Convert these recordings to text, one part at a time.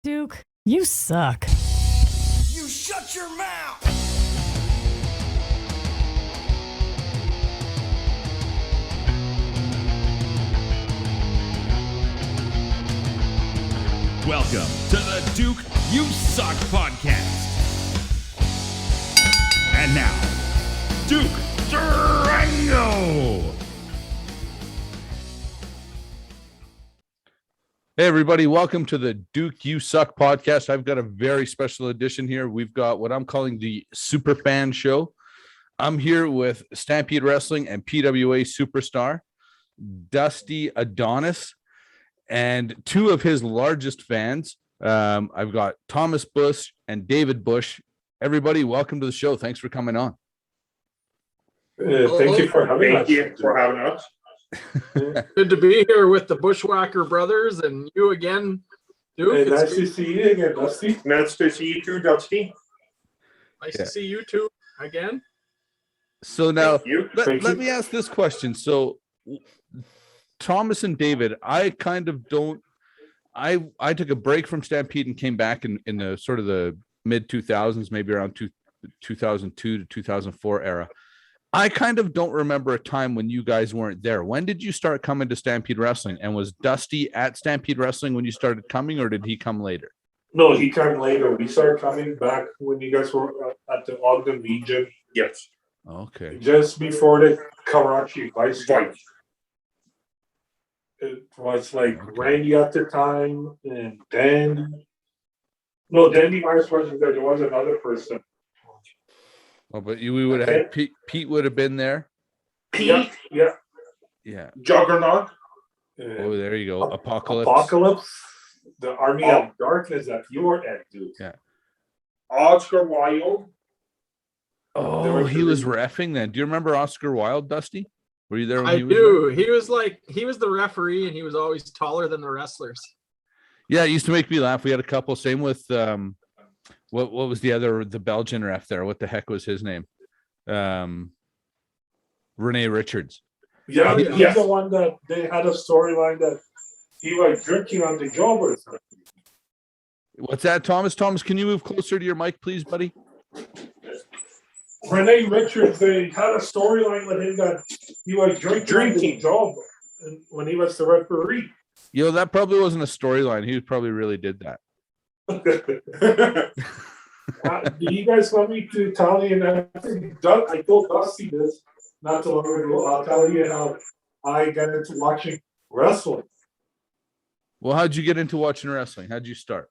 Duke, you suck. You shut your mouth! Welcome to the Duke You Suck podcast. And now, Duke Durango. Hey everybody, welcome to the Duke You Suck podcast. I've got a very special edition here. We've got what I'm calling the Super Fan Show. I'm here with Stampede Wrestling and PWA superstar Dusty Adonis and two of his largest fans. I've got Thomas Bush and David Bush. Everybody, welcome to the show. Thanks for coming on. Thank you for having us. Good to be here with the Bushwhacker brothers and you again, Duke. Hey, nice to see you again, Dusty. Nice to see you too, Dusty. Nice to see you two again. So now, Thank let you. me ask this question. So Thomas and David, I kind of don't, I took a break from Stampede and came back in the sort of the mid 2000s, maybe around 2002 to 2004 era. I kind of don't remember a time when you guys weren't there. When did you start coming to Stampede Wrestling? And was Dusty at Stampede Wrestling when you started coming, or did he come later? No, he came later. We started coming back when you guys were at the Ogden Legion. Yes. Okay. Just before the Karachi Vice fight. It was like Randy at the time, and then the vice president there. There was another person. Oh, but we would have had Pete would have been there. Pete, Yeah. Juggernaut, Oh, there you go. Apocalypse. Apocalypse, the Army of Darkness that you were at, dude. Yeah. Oscar Wilde. Oh, he was reffing then. Do you remember Oscar Wilde, Dusty? Were you there when I he was do. He was the referee and he was always taller than the wrestlers. there? Yeah, it used to make me laugh. We had a couple. Same with what was the Belgian ref there? What the heck was his name? Rene Richards. Yeah, Yeah. he's the one that they had a storyline that he was drinking on the job or something. What's that, Thomas? Thomas, can you move closer to your mic, please, buddy? Rene Richards, they had a storyline with him that he was drinking on the job when he was the referee. That probably wasn't a storyline. He probably really did that. Do you guys want me to tell you? And I told Dusty this not too long ago. I'll tell you how I got into watching wrestling. Well, how'd you get into watching wrestling? How'd you start?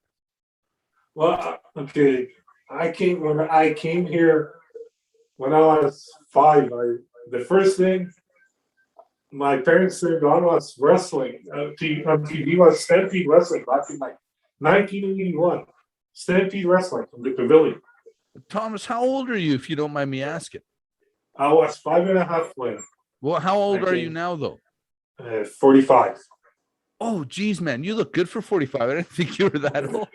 Well, okay, I came here when I was 5. The first thing my parents turned on was wrestling. On TV was Stampede Wrestling back in 1981. Stampede Wrestling from the Pavilion. Thomas, how old are you, if you don't mind me asking? I was 5.5 when. Well, how old are you now, though? 45. Oh, geez, man, you look good for 45. I didn't think you were that old.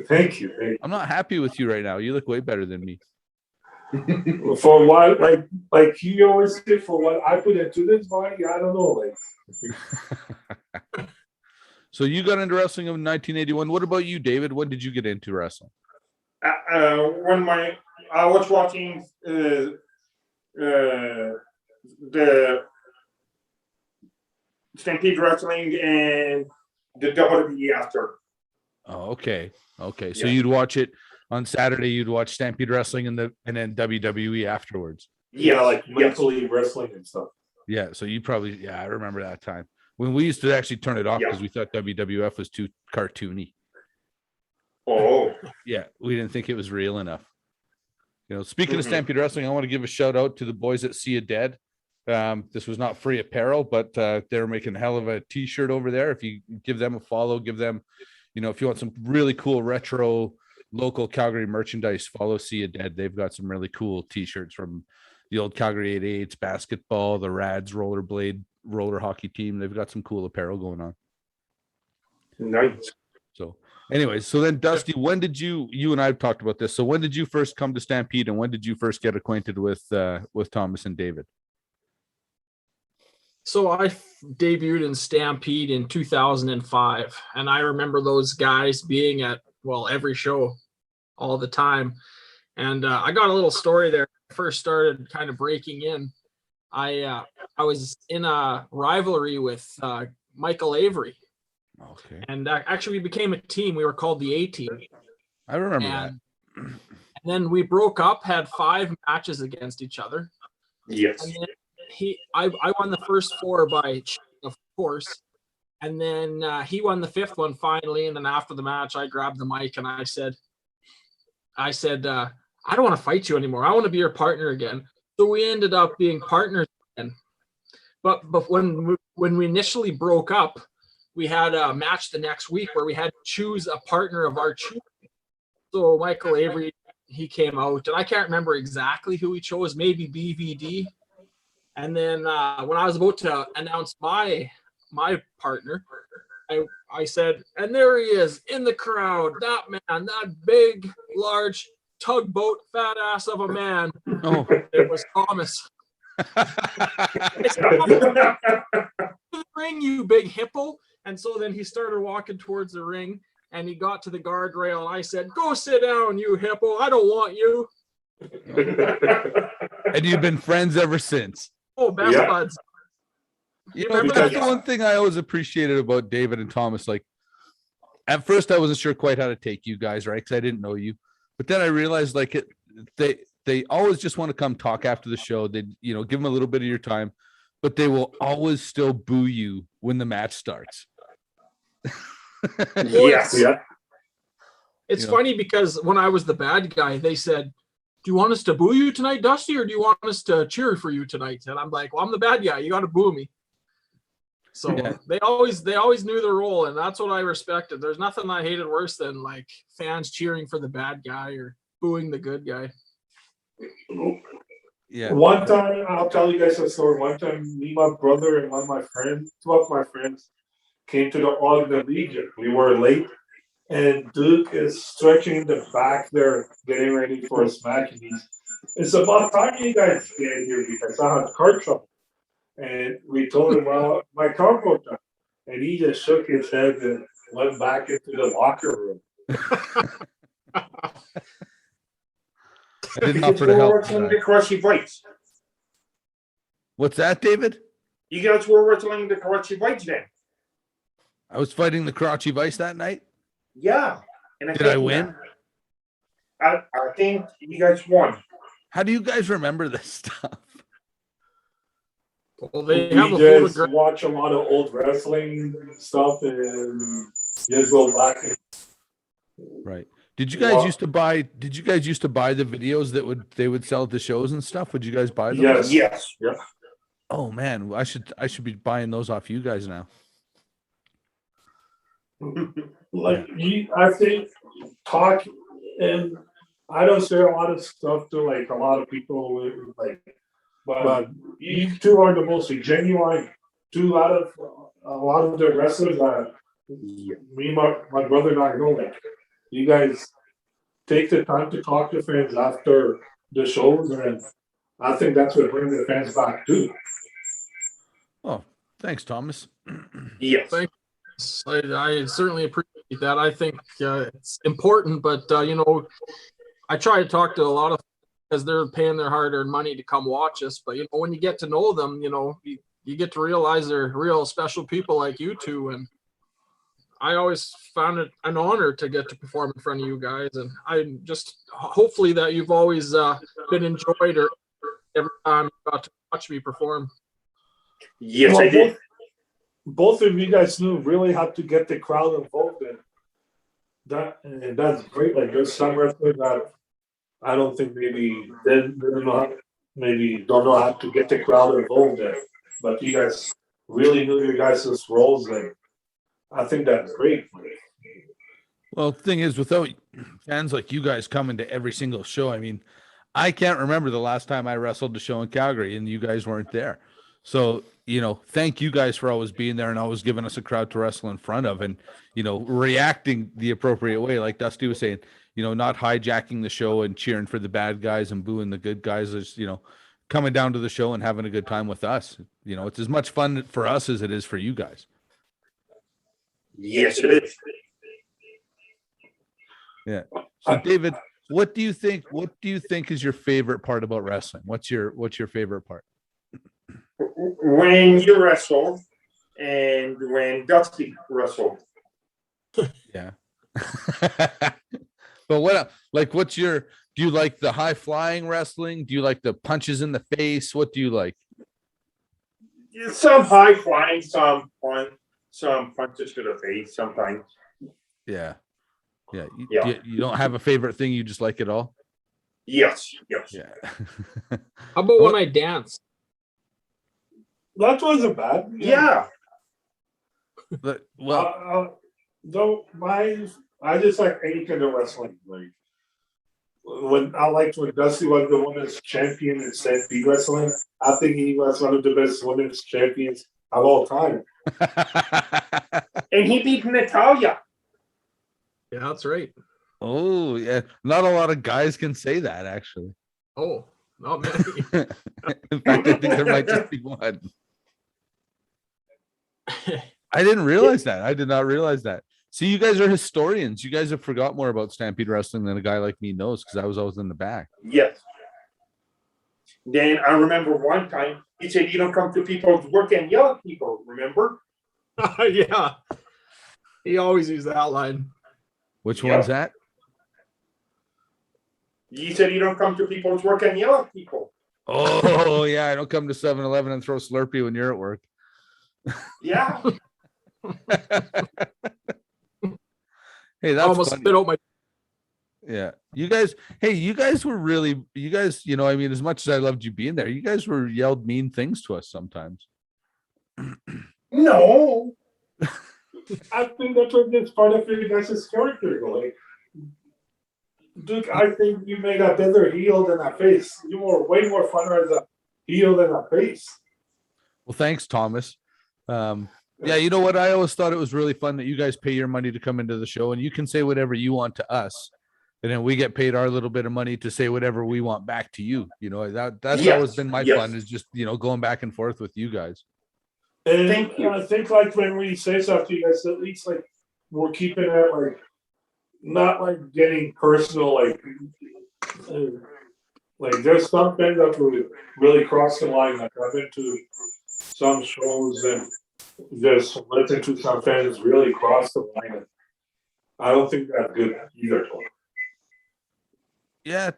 Thank you. I'm not happy with you right now. You look way better than me. For what, like you always say, for what I put into this body, I don't know. So you got into wrestling in 1981. What about you, David? When did you get into wrestling? When I was watching the Stampede Wrestling and the WWE after. Oh, okay. So Yeah. you'd watch it on Saturday. You'd watch Stampede Wrestling and then WWE afterwards. Yeah, like mentally wrestling and stuff. Yeah. So you probably, I remember that time when we used to actually turn it off because we thought WWF was too cartoony. Oh, Yeah, we didn't think it was real enough. Speaking of Stampede Wrestling, I want to give a shout out to the boys at See You Dead. This was not free apparel, but they're making a hell of a t-shirt over there. If you give them a follow, give them, if you want some really cool retro local Calgary merchandise, follow See You Dead. They've got some really cool t-shirts from the old Calgary 88s basketball, the Rads rollerblade roller hockey team. They've got some cool apparel going on. nice. So anyways, so then Dusty, when did you and I've talked about this. So when did you first come to Stampede and when did you first get acquainted with Thomas and David? So I debuted in Stampede in 2005, and I remember those guys being at, well, every show all the time. And I got a little story there. I first started kind of breaking in. I was in a rivalry with Michael Avery, Okay. and actually we became a team. We were called the A Team. I remember And then we broke up, had 5 matches against each other. Yes. And then I won the first 4 by cheat, of course. And then he won the 5th one finally. And then after the match, I grabbed the mic and I said, I don't want to fight you anymore. I want to be your partner again. So we ended up being partners again. But when we initially broke up, we had a match the next week where we had to choose a partner of our choosing. So Michael Avery, he came out, and I can't remember exactly who he chose, maybe BVD. And then when I was about to announce my partner, I said, and there he is in the crowd, that man, that big, large tugboat fat ass of a man. Oh. It was Thomas. It's the ring, you big hippo. And so then he started walking towards the ring, and he got to the guardrail, and I said, go sit down, you hippo. I don't want you. And you've been friends ever since. Oh, best buds. You know, that's the one thing I always appreciated about David and Thomas. Like, at first, I wasn't sure quite how to take you guys, right? Because I didn't know you. But then I realized, like, they always just want to come talk after the show. They, you know, give them a little bit of your time, but they will always still boo you when the match starts. Yes. Yeah. It's funny because when I was the bad guy, they said, do you want us to boo you tonight, Dusty, or do you want us to cheer for you tonight? And I'm like, well, I'm the bad guy. You got to boo me. So they always knew their role, and that's what I respected. There's nothing I hated worse than like fans cheering for the bad guy or booing the good guy. Yeah. One time, I'll tell you guys a story. One time, me, my brother, and one of my friends, 2 of my friends, came to the Ogden Legion. We were late, and Duke is stretching the back there, getting ready for his match. And it's about time you guys get here because I had car trouble. And we told him, well, my car broke down. And he just shook his head and went back into the locker room. I didn't offer to help. The Karachi fights. What's that, David? You guys were wrestling the Karachi fights then. I was fighting the Karachi Vice that night. Yeah. And Did I win? I think you guys won. How do you guys remember this stuff? Well, they We have a just photograph. watch a lot of old wrestling stuff and just go back. Right. Did you guys used to buy the videos that they would sell at the shows and stuff? Would you guys buy those? Yes. Yeah. Oh man, I should be buying those off you guys now. Like I think talk, and I don't say a lot of stuff to like a lot of people like, but you two are the most genuine 2 out of a lot of the wrestlers that me, my brother, and I know. Like, you guys take the time to talk to fans after the shows, and I think that's what brings the fans back too. Oh, thanks, Thomas. Yes. Thank I certainly appreciate that. I think it's important, but I try to talk to a lot of because they're paying their hard-earned money to come watch us. But when you get to know them, you get to realize they're real special people like you two. And I always found it an honor to get to perform in front of you guys. And I just hopefully that you've always been enjoyed or every time you got to watch me perform. Yes, I did. Both of you guys knew really how to get the crowd involved in that, and that's great. Like there's some wrestlers that I don't think maybe they don't know how to get the crowd involved in, but you guys really knew your guys' roles, and I think that's great. Well, the thing is, without fans like you guys coming to every single show, I mean, I can't remember the last time I wrestled a show in Calgary and you guys weren't there. So, thank you guys for always being there and always giving us a crowd to wrestle in front of and, reacting the appropriate way. Like Dusty was saying, not hijacking the show and cheering for the bad guys and booing the good guys. There's, coming down to the show and having a good time with us. You know, it's as much fun for us as it is for you guys. Yes, it is. Yeah. So David, what do you think is your favorite part about wrestling? What's your favorite part? When you wrestle and when Dusty wrestled. Yeah. But what's your, do you like the high flying wrestling? Do you like the punches in the face? What do you like? Some high flying, some punches to the face sometimes. Yeah. Yeah. Yeah. You don't have a favorite thing. You just like it all. Yes. Yeah. How about when I dance? That wasn't bad. Yeah. But, well, Though I just like any kind of wrestling. Like when Dusty was the women's champion in Stampede Wrestling. I think he was one of the best women's champions of all time. And he beat Natalia. Yeah, that's right. oh yeah. Not a lot of guys can say that actually. Oh, not many. In fact, I think there might just be one. I didn't realize that. I did not realize that. See, you guys are historians. You guys have forgot more about Stampede Wrestling than a guy like me knows because I was always in the back. Yes. Then I remember one time he said, "You don't come to people's work and yell at people." Remember? Yeah. He always used that line. Which Yeah. one's that? He said, "You don't come to people's work and yell at people." Oh, yeah. I don't come to 7-Eleven and throw Slurpee when you're at work. Yeah. Hey, that's Almost funny. spit out my. Yeah. You guys were really, you know, I mean, as much as I loved you being there, you guys were yelled mean things to us sometimes. No. I think that's what this part of your guys' character. Like, Duke, I think you made a better heel than a face. You were way more funner as a heel than a face. Well, thanks, Thomas. Yeah, you know what? I always thought it was really fun that you guys pay your money to come into the show and you can say whatever you want to us. And then we get paid our little bit of money to say whatever we want back to you. You know, that's Yes, always been my yes. fun is just, you know, going back and forth with you guys. And Thank you. I think like when we say stuff to you guys, at least like we're keeping it like not like getting personal. Like there's some things that would really cross the line. Like I've been to some shows and just listen to some fans really cross the line. And I don't think that's good either. Yeah,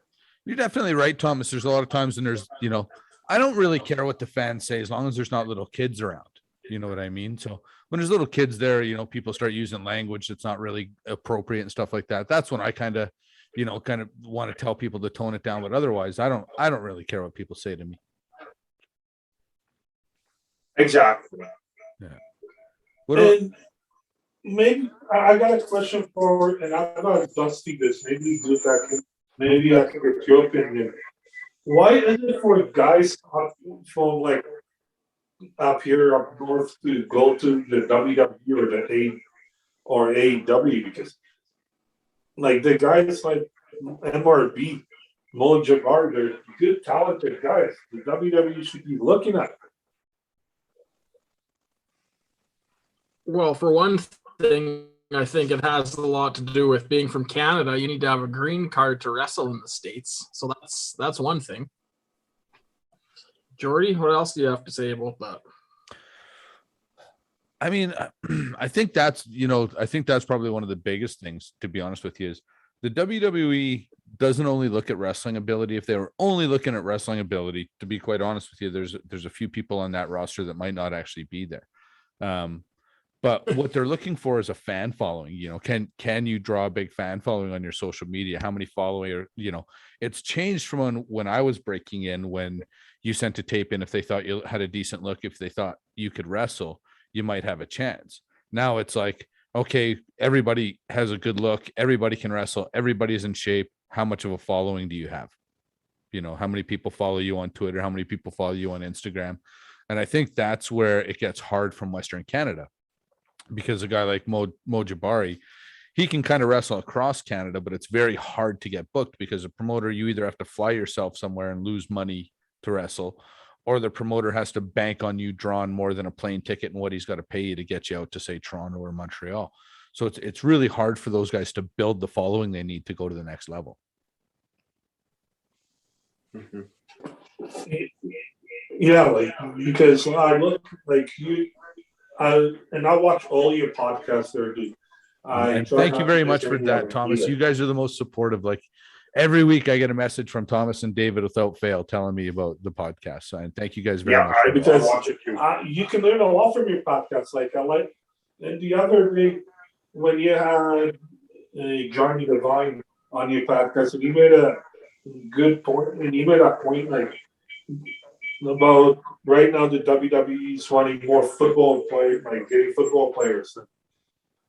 you're definitely right, Thomas. There's a lot of times when there's, you know, I don't really care what the fans say as long as there's not little kids around. You know what I mean? So when there's little kids there, you know, people start using language that's not really appropriate and stuff like that. That's when I kind of want to tell people to tone it down. But otherwise, I don't really care what people say to me. Exactly. Yeah. What about, And maybe I got a question for, and I'm not Dusty this. Maybe do that. Maybe I can get your opinion. Why is it for guys from like up here up north to go to the WWE or the or AEW? Because like the guys like MRB, Mo Jabbar, they're good, talented guys. The WWE should be looking at them. Well, for one thing, I think it has a lot to do with being from Canada. You need to have a green card to wrestle in the States. So that's one thing. Jordy, what else do you have to say about that? I mean, I think that's probably one of the biggest things, to be honest with you, is the WWE doesn't only look at wrestling ability. If they were only looking at wrestling ability, to be quite honest with you, there's a few people on that roster that might not actually be there. But what they're looking for is a fan following. You know, can you draw a big fan following on your social media? How many followers? You know, it's changed from when I was breaking in, when you sent a tape in if they thought you had a decent look, if they thought you could wrestle, you might have a chance. Now it's like, okay, everybody has a good look, everybody can wrestle, everybody's in shape. How much of a following do you have? You know, how many people follow you on Twitter? How many people follow you on Instagram? And I think that's where it gets hard from Western Canada. Because a guy like Mo Jabari, he can kind of wrestle across Canada, but it's very hard to get booked because a promoter, you either have to fly yourself somewhere and lose money to wrestle, or the promoter has to bank on you drawing more than a plane ticket and what he's got to pay you to get you out to, say, Toronto or Montreal. So it's really hard for those guys to build the following they need to go to the next level. Yeah, like, because I look like you, and I watch all your podcasts there, dude. And thank you very much for that, Thomas. You guys are the most supportive. Like every week I get a message from Thomas and David without fail telling me about the podcast. So, and thank you guys very much. Because you can learn a lot from your podcast. Like I like, and the other day when you had Johnny Devine on your podcast, and you made a good point, and you made a point like about right now the WWE is wanting more football players, like getting football players.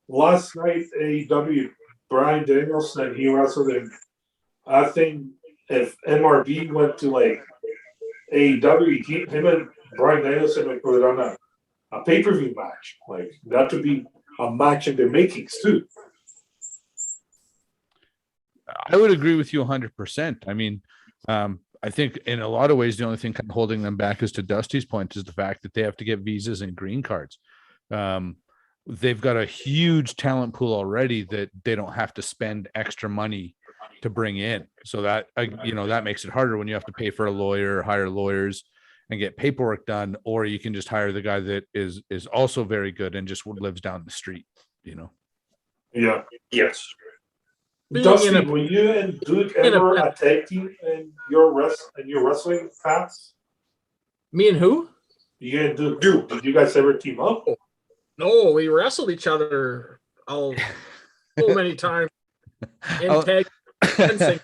Last night, AEW, Brian Danielson, he wrestled in. I think if MRB went to like AEW, him and Brian Danielson would put it on a pay-per-view match. Like that would be a match in the makings too. I would agree with you 100%. I mean, I think in a lot of ways, the only thing kind of holding them back, is to Dusty's point, is the fact that they have to get visas and green cards. They've got a huge talent pool already that they don't have to spend extra money to bring in. So that, that makes it harder when you have to pay for a lawyer, hire lawyers and get paperwork done, or you can just hire the guy that is also very good and just lives down the street, Yeah. Yes. Dusty, were you and Duke ever a tag team in your wrestling paths? Me and who? You and Duke. Did you guys ever team up? No, we wrestled each other so many times in tag fencing.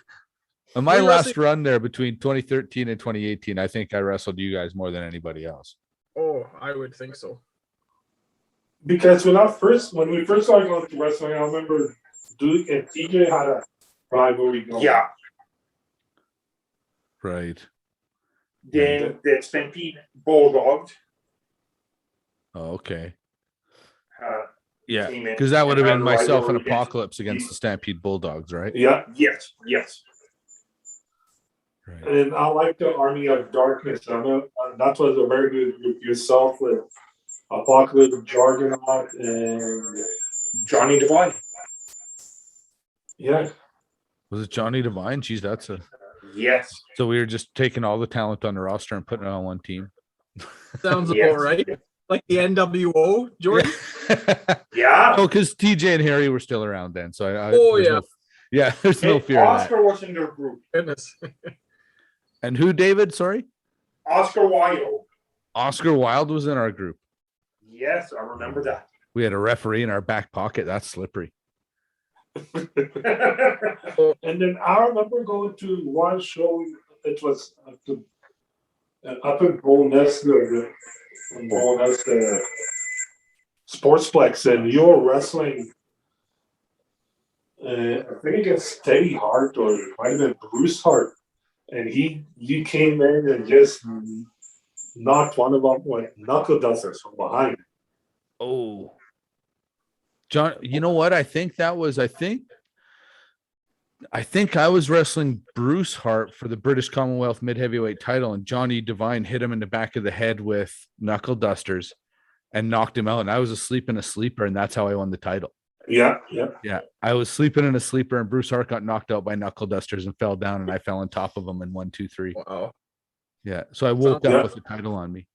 On my last run there between 2013 and 2018, I think I wrestled you guys more than anybody else. Oh, I would think so. Because when we first started going to wrestling, I remember Duke and TJ had a rivalry going. Yeah. Right. Then the Stampede Bulldogs. Oh, okay. Yeah, because that would have been myself and Apocalypse against the Stampede Bulldogs, right? Yeah. Yes. Right. And I like the Army of Darkness. I know that was a very good group. Yourself with Apocalypse, Jargonaut, and Johnny Devine. Yeah. Was it Johnny Devine? Geez, that's a. Yes. So we were just taking all the talent on the roster and putting it on one team. Sounds about right. Like the NWO, Jordan? Yeah. Oh, because TJ and Harry were still around then. So there's no fear of that. Oscar was in their group. Goodness. And who, David? Sorry? Oscar Wilde. Oscar Wilde was in our group. Yes, I remember that. We had a referee in our back pocket. That's slippery. And then I remember going to one show. It was up in Bonus, Sportsplex, and you were wrestling. I think against Teddy Hart, or it might have been Bruce Hart, and you came in and just knocked one of them with knuckle dusters from behind. Oh, John, you know what? I think I was wrestling Bruce Hart for the British Commonwealth mid-heavyweight title, and Johnny Devine hit him in the back of the head with knuckle dusters and knocked him out. And I was asleep in a sleeper, and that's how I won the title. Yeah. I was sleeping in a sleeper, and Bruce Hart got knocked out by knuckle dusters and fell down, and I fell on top of him in 1, 2, 3. Wow. Yeah. So I woke up with the title on me.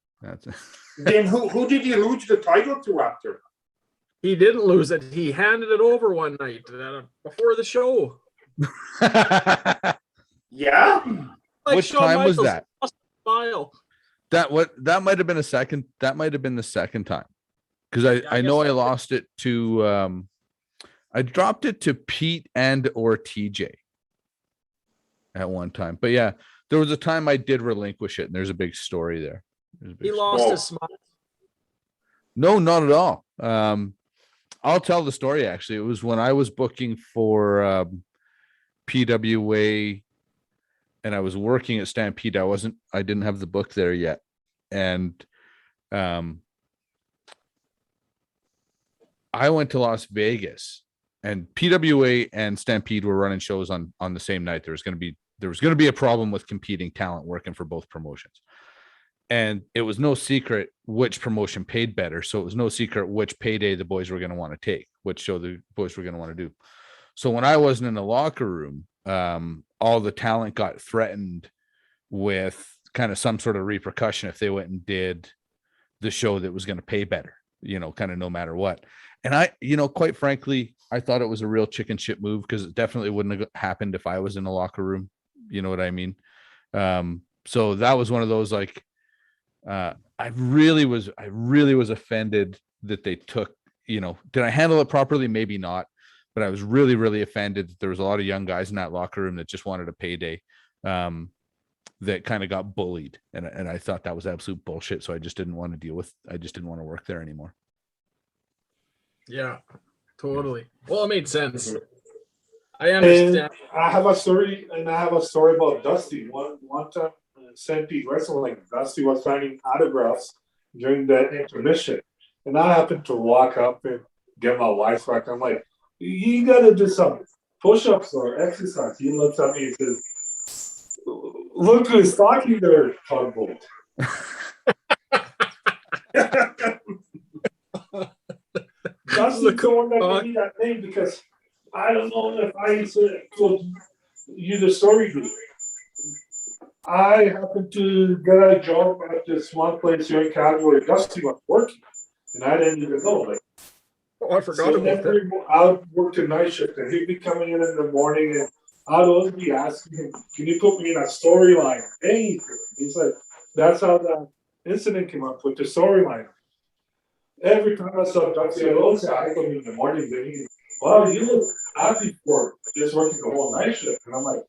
Then who did you lose the title to after? He didn't lose it. He handed it over one night before the show. Yeah. Like what Shawn time was Michaels that? lost a smile. That might have been the second time, because I know I lost it to I dropped it to Pete or TJ at one time. But yeah, there was a time I did relinquish it, and there's a big story there. He lost his smile. No, not at all. I'll tell the story. Actually, it was when I was booking for PWA, and I was working at Stampede. I didn't have the book there yet, and I went to Las Vegas, and PWA and Stampede were running shows on the same night. There was going to be there was going to be a problem with competing talent working for both promotions. And it was no secret which promotion paid better. So it was no secret which payday the boys were going to want to take, which show the boys were going to want to do. So when I wasn't in the locker room, all the talent got threatened with kind of some sort of repercussion if they went and did the show that was going to pay better, kind of no matter what. And I, quite frankly, I thought it was a real chicken shit move, because it definitely wouldn't have happened if I was in the locker room. You know what I mean? So that was one of those, like, I really was offended that they took, did I handle it properly? Maybe not, but I was really, really offended that there was a lot of young guys in that locker room that just wanted a payday, that kind of got bullied. And I thought that was absolute bullshit. So I just didn't want to work there anymore. Yeah, totally. Well, it made sense. I understand. And I have a story about Dusty. One time, St. Pete Wrestling, Dusty was signing autographs during the intermission, and I happened to walk up and get my wife back. I'm like, "You gotta do some push-ups or exercise." He looks at me and says, "Look who's talking there, Tugboat." Dusty's the one that gave me that name, because I don't know if I told you the story. I happened to get a job at this one place here in Calgary where Dusty was working, and I didn't even know. Like, I forgot about that. I would work a night shift, and he'd be coming in the morning, and I'd always be asking him, "Can you put me in a storyline?" Anything. He's like, that's how that incident came up, with the storyline. Every time I saw Dusty, I always ask him in the morning, then he, "Wow, you look happy for just working the whole night shift." And I'm like,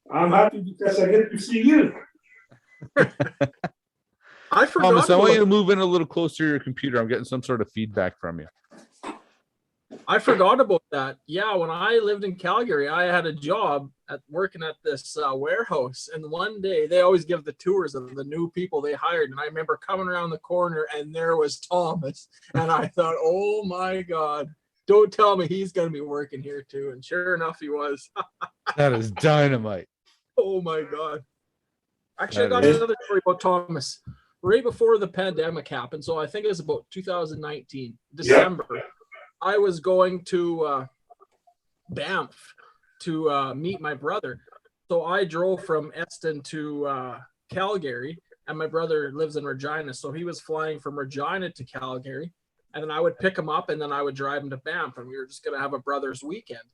"I'm happy because I get to see you." I forgot. Thomas, I want you to move in a little closer to your computer. I'm getting some sort of feedback from you. I forgot about that. Yeah, when I lived in Calgary, I had a job working at this warehouse. And one day, they always give the tours of the new people they hired. And I remember coming around the corner, and there was Thomas. And I thought, oh my God, don't tell me he's going to be working here too. And sure enough, he was. That is dynamite. Oh my God. Actually, I got another story about Thomas. Right before the pandemic happened, so I think it was about 2019, December. Yeah. I was going to Banff to meet my brother. So I drove from Eston to Calgary, and my brother lives in Regina. So he was flying from Regina to Calgary, and then I would pick him up, and then I would drive him to Banff, and we were just going to have a brother's weekend.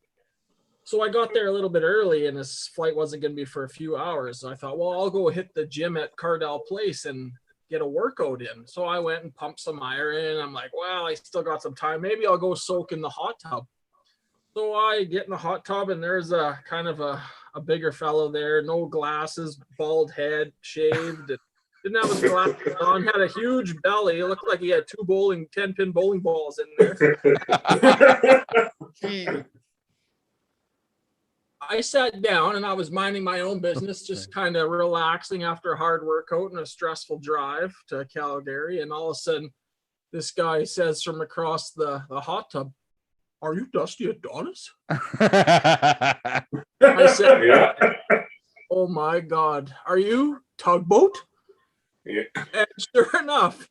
So I got there a little bit early, and his flight wasn't going to be for a few hours. So I thought, well, I'll go hit the gym at Cardell Place and get a workout in. So I went and pumped some iron. I'm like, well, I still got some time. Maybe I'll go soak in the hot tub. So I get in the hot tub, and there's a kind of a bigger fellow there, no glasses, bald head, shaved, and didn't have his glasses on, had a huge belly. It looked like he had 10-pin bowling balls in there. I sat down and I was minding my own business, just kind of relaxing after a hard workout and a stressful drive to Calgary. And all of a sudden, this guy says from across the hot tub, "Are you Dusty Adonis?" I said, "Yeah." "Oh my God, are you Tugboat?" Yeah. And sure enough,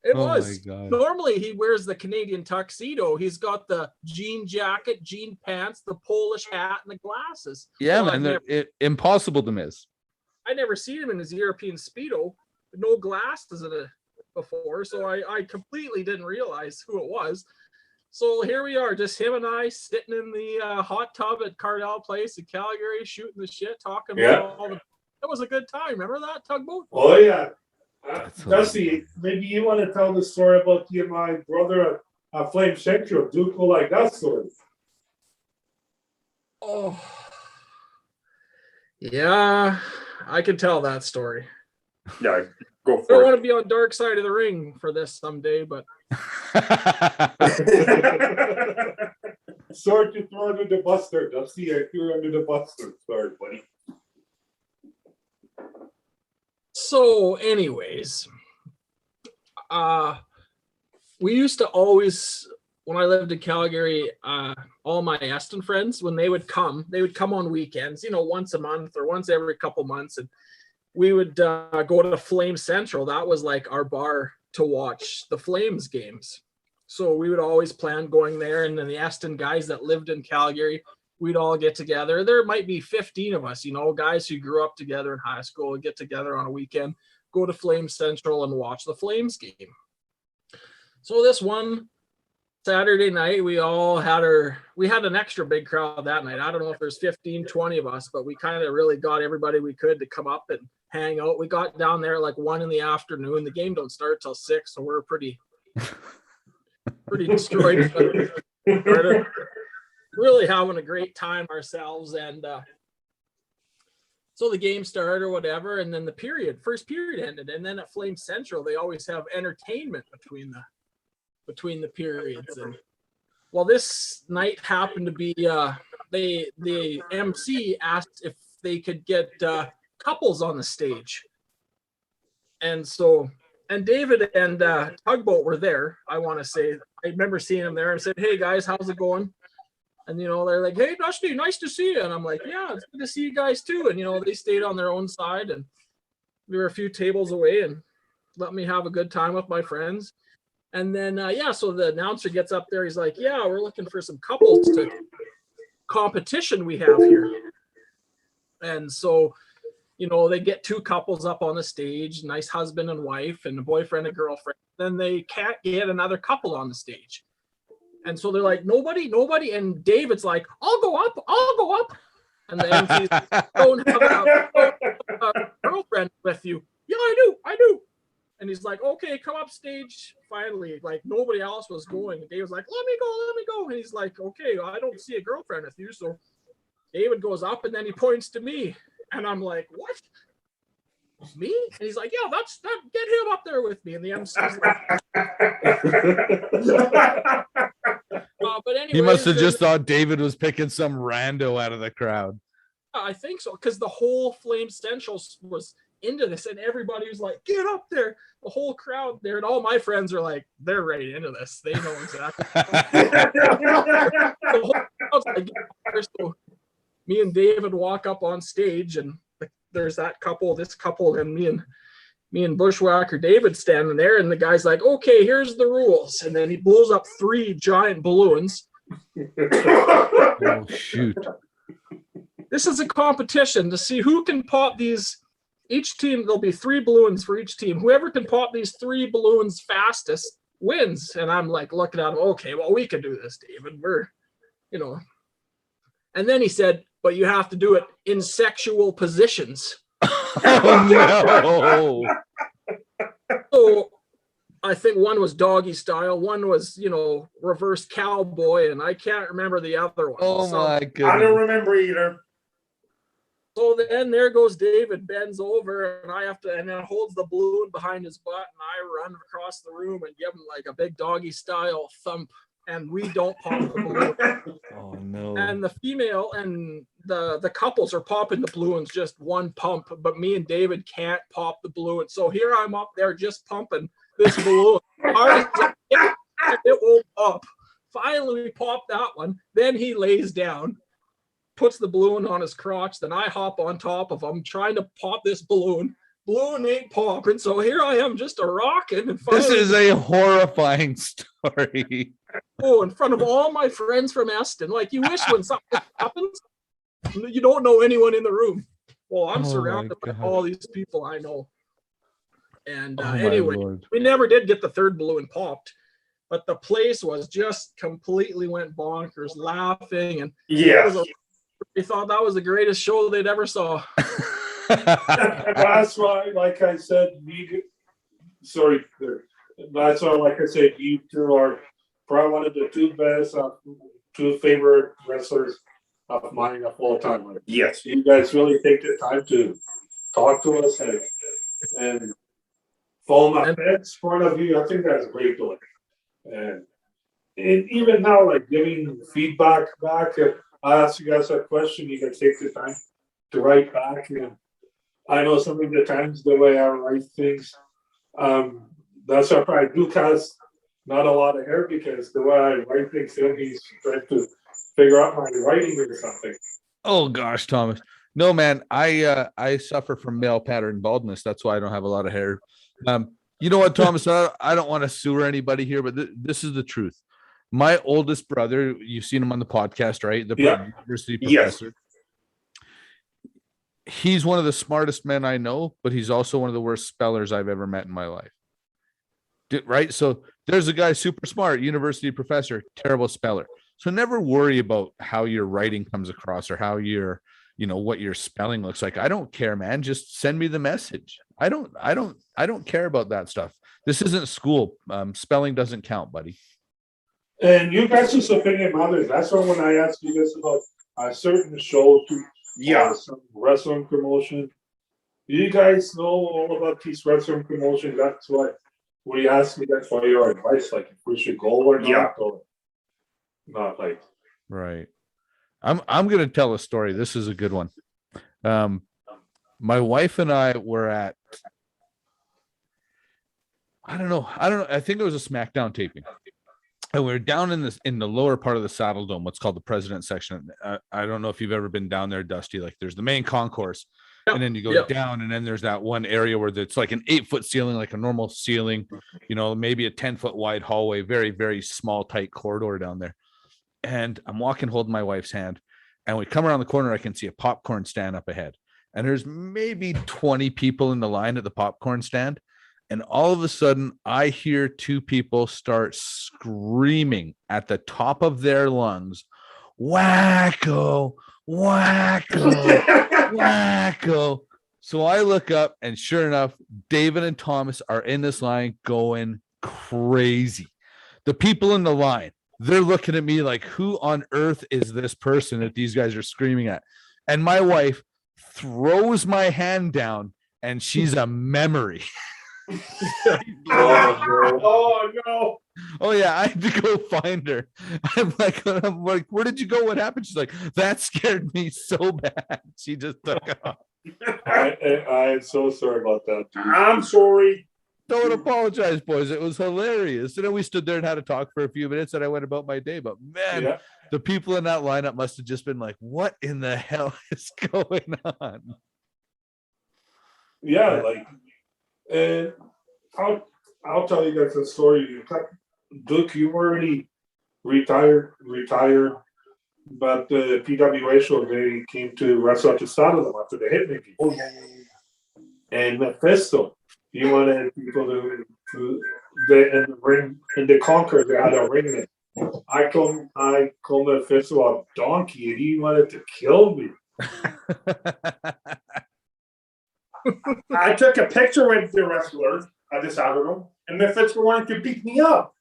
it was. Normally he wears the Canadian tuxedo. He's got the jean jacket, jean pants, the Polish hat, and the glasses. Yeah, well, man, impossible to miss. I never seen him in his European Speedo, with no glasses in it before, so I completely didn't realize who it was. So here we are, just him and I sitting in the hot tub at Cardell Place in Calgary, shooting the shit, talking about all the. It was a good time. Remember that, Tugboat? Oh yeah. Dusty, maybe you want to tell the story about you and my brother at Flame Central. Do cool like that story. Oh, yeah, I can tell that story. Yeah, go I for don't it. want to be on Dark Side of the Ring for this someday, but sorry to throw under the bus there, Dusty. I threw under the bus there. Sorry, buddy. So anyways, we used to always when I lived in Calgary, all my Eston friends, when they would come on weekends, once a month or once every couple months. And we would go to Flame Central. That was like our bar to watch the Flames games. So we would always plan going there. And then the Eston guys that lived in Calgary, we'd all get together. There might be 15 of us, guys who grew up together in high school and get together on a weekend, go to Flame Central and watch the Flames game. So this one Saturday night, we had an extra big crowd that night. I don't know if there's 15, 20 of us, but we kind of really got everybody we could to come up and hang out. We got down there like 1 PM. The game don't start till 6, so we're pretty destroyed. Really having a great time ourselves. And so the game started or whatever, and then the first period ended. And then at Flame Central, they always have entertainment between the periods. And well, this night happened to be the MC asked if they could get couples on the stage. And David and Tugboat were there. I want to say, I remember seeing them there and said, "Hey guys, how's it going?" And they're like, "Hey Dusty, nice to see you." And I'm like, "Yeah, it's good to see you guys too." And they stayed on their own side, and we were a few tables away and let me have a good time with my friends. And then so the announcer gets up there. He's like, "Yeah, we're looking for some couples to competition we have here." And so they get 2 couples up on the stage, nice husband and wife and a boyfriend and girlfriend. Then they can't get another couple on the stage. And so they're like, nobody. And David's like, I'll go up. And the MC's like, don't have a girlfriend with you. "Yeah, I do. And he's like, "Okay, come up stage." Finally, like nobody else was going. And David's like, let me go. And he's like, "Okay, I don't see a girlfriend with you." So David goes up and then he points to me. And I'm like, "What? Me?" And he's like, "Yeah, get him up there with me." And the MC's like, but anyway, He must have just thought David was picking some rando out of the crowd. I think so, because the whole Flame Central was into this, and everybody was like, "Get up there!" The whole crowd there, and all my friends are like, they're right into this. They know exactly. The whole crowd's like, "Get up there." So me and David walk up on stage, and there's this couple, and me and Bushwhacker David standing there, and the guy's like, "Okay, here's the rules." And then he blows up 3 giant balloons. Oh shoot. This is a competition to see who can pop these. Each team, there'll be 3 balloons for each team. Whoever can pop these 3 balloons fastest wins. And I'm like looking at him, okay, well, we can do this, David. We're. And then he said, "But you have to do it in sexual positions." Oh no. So I think one was doggy style, one was, reverse cowboy, and I can't remember the other one. Oh my goodness. I don't remember either. So then there goes David, bends over, and then holds the balloon behind his butt, and I run across the room and give him like a big doggy style thump, and we don't pop the balloon. Oh no. And the female and the couples are popping the balloons just one pump, but me and David can't pop the balloon. So here I'm up there just pumping this balloon. It won't pop. Finally, we pop that one. Then he lays down, puts the balloon on his crotch. Then I hop on top of him, trying to pop this balloon. Balloon ain't popping. So here I am, just a rocking. And this is a horrifying story. Oh, in front of all my friends from Eston. Like, you wish when something happens, you don't know anyone in the room. Well, I'm surrounded by all these people I know. And anyway, we never did get the 3rd balloon popped, but the place was just completely went bonkers, laughing. And we thought that was the greatest show they'd ever saw. That's why, like I said, that's why, like I said, you 2 are probably one of the 2 best, 2 favorite wrestlers of mine of all time. Yes. You guys really take the time to talk to us and from a Fed's point of view, I think that's great doing. And even now, like giving feedback back, if I ask you guys a question, you can take the time to write back. And I know some of the times the way I write things, that's why I do cast not a lot of hair because the way I write things down, he's trying to figure out my writing or something. Oh gosh, Thomas. No, man, I suffer from male pattern baldness. That's why I don't have a lot of hair. You know what, Thomas? I don't want to sue anybody here, but this is the truth. My oldest brother, you've seen him on the podcast, right? The university professor. He's one of the smartest men I know, but he's also one of the worst spellers I've ever met in my life. Right? So there's a guy super smart, university professor, terrible speller. So never worry about how your writing comes across or how your, what your spelling looks like. I don't care, man. Just send me the message. I don't care about that stuff. This isn't school. Spelling doesn't count, buddy. And you guys just opinion mothers. That's why when I asked you guys about a certain show some wrestling promotion. Do you guys know all about these wrestling promotions? That's why when you asked me that for your advice, like if we should go or not, or not like right. I'm gonna tell a story. This is a good one. My wife and I were at I don't know. I think it was a SmackDown taping. And we're down in the lower part of the Saddle Dome, what's called the President section. I don't know if you've ever been down there, Dusty. Like there's the main concourse, and then you go down, and then there's that one area where it's like an 8-foot ceiling, like a normal ceiling, maybe a 10-foot wide hallway, very, very small, tight corridor down there. And I'm walking, holding my wife's hand, and we come around the corner. I can see a popcorn stand up ahead, and there's maybe 20 people in the line at the popcorn stand. And all of a sudden, I hear two people start screaming at the top of their lungs, "Wacko, wacko, wacko." So I look up, and sure enough, David and Thomas are in this line going crazy. The people in the line, they're looking at me like, who on earth is this person that these guys are screaming at? And my wife throws my hand down, and she's a memory. Oh no! Oh yeah, I had to go find her. I'm like, where did you go? What happened? She's like, that scared me so bad. She just took off. I'm so sorry about that, dude. I'm sorry. Don't apologize, boys. It was hilarious. And then we stood there and had to talk for a few minutes, and I went about my day. But man, the people in that lineup must have just been like, what in the hell is going on? Yeah, like. And I'll tell you guys a story. Duke, you were already retired, but the PWA show, they came to wrestle at the start of them after the hit me. Oh, yeah. And Mephisto, he wanted people to in the ring, in the Conquer, they had a ring in. I called Mephisto a donkey, and he wanted to kill me. I took a picture with the wrestlers at the Saddledome, and Mephisto wanted to beat me up.